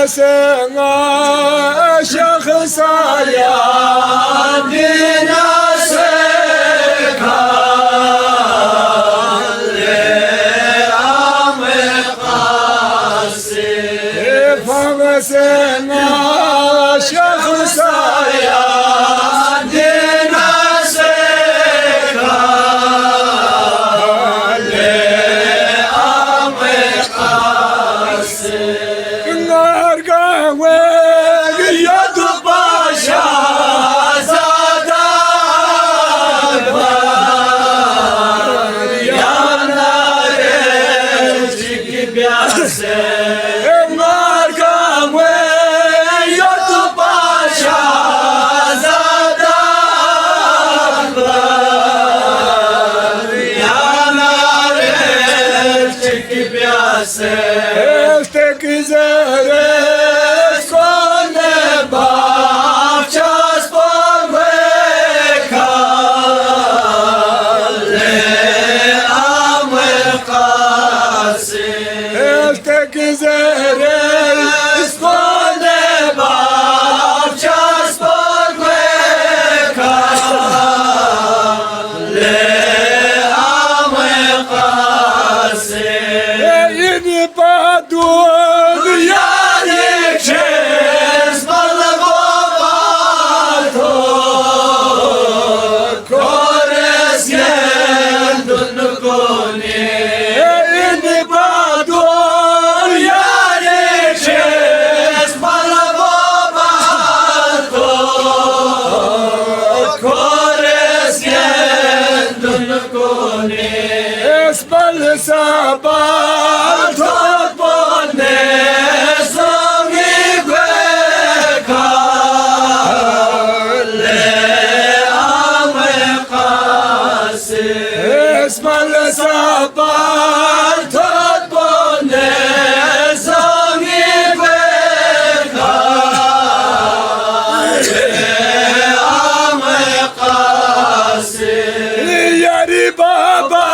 Senga şahsaya dinase kalle amekasi Fanga senga şahsaya dinase kalle amekasi Este quisere esconde bachas por becale amekasi Este quisere esconde bachas por becale amekasi Sabal tot bonne songi bekale amekasi Esmal sabal tot bonne songi bekale amekasi Yari baba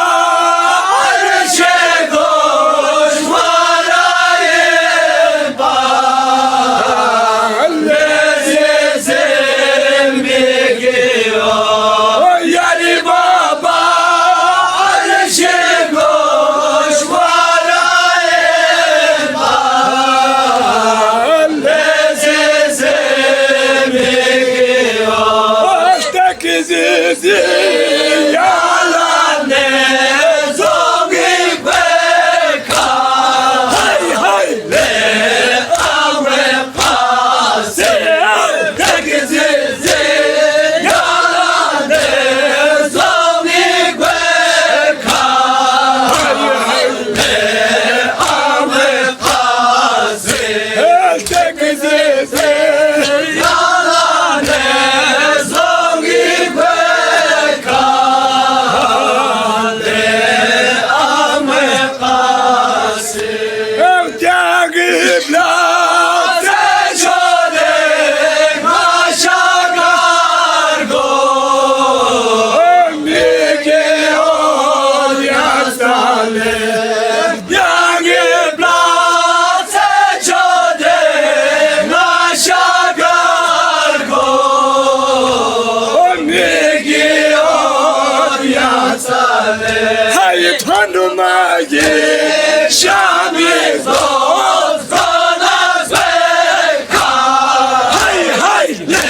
Hey, hey, le,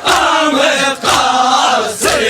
ame, kase.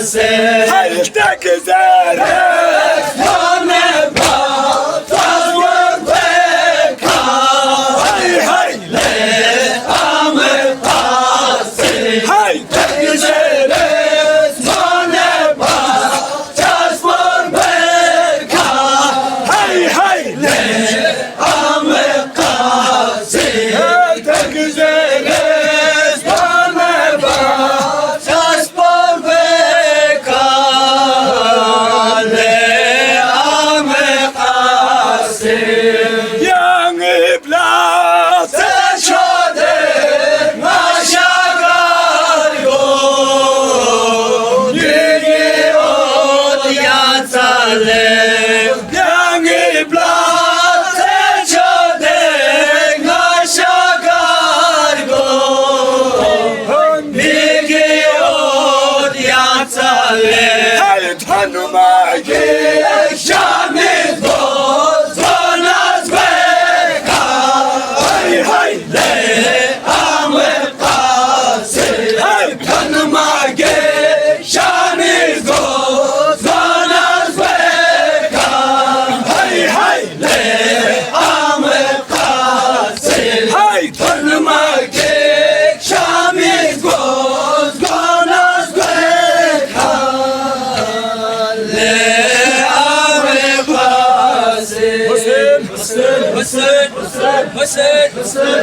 pase. Hay tak zaraz. One batas warbeka. Hay, hay, Ame pase. hay. Geceres one batas warbeka. Hay, hay. Ame pase. Hay tak zaraz. One batas warbeka. Ame pase. Yang iblat. شده مشاگرگو دیگه اودیاتاله Yang iblat. شده مشاگرگو دیگه اودیاتاله Hay tanımaya. شامید بود زناز بکا Hay, hay. Ame pase. Hay. Kanıma geçeniz o zanaz beka. Hay, hay. Ame pase. Hay. Kanıma geçeniz o zanaz beka. Ame pase. Hüseyin. Hüseyin, Hüseyin, Hüseyin, Hüseyin.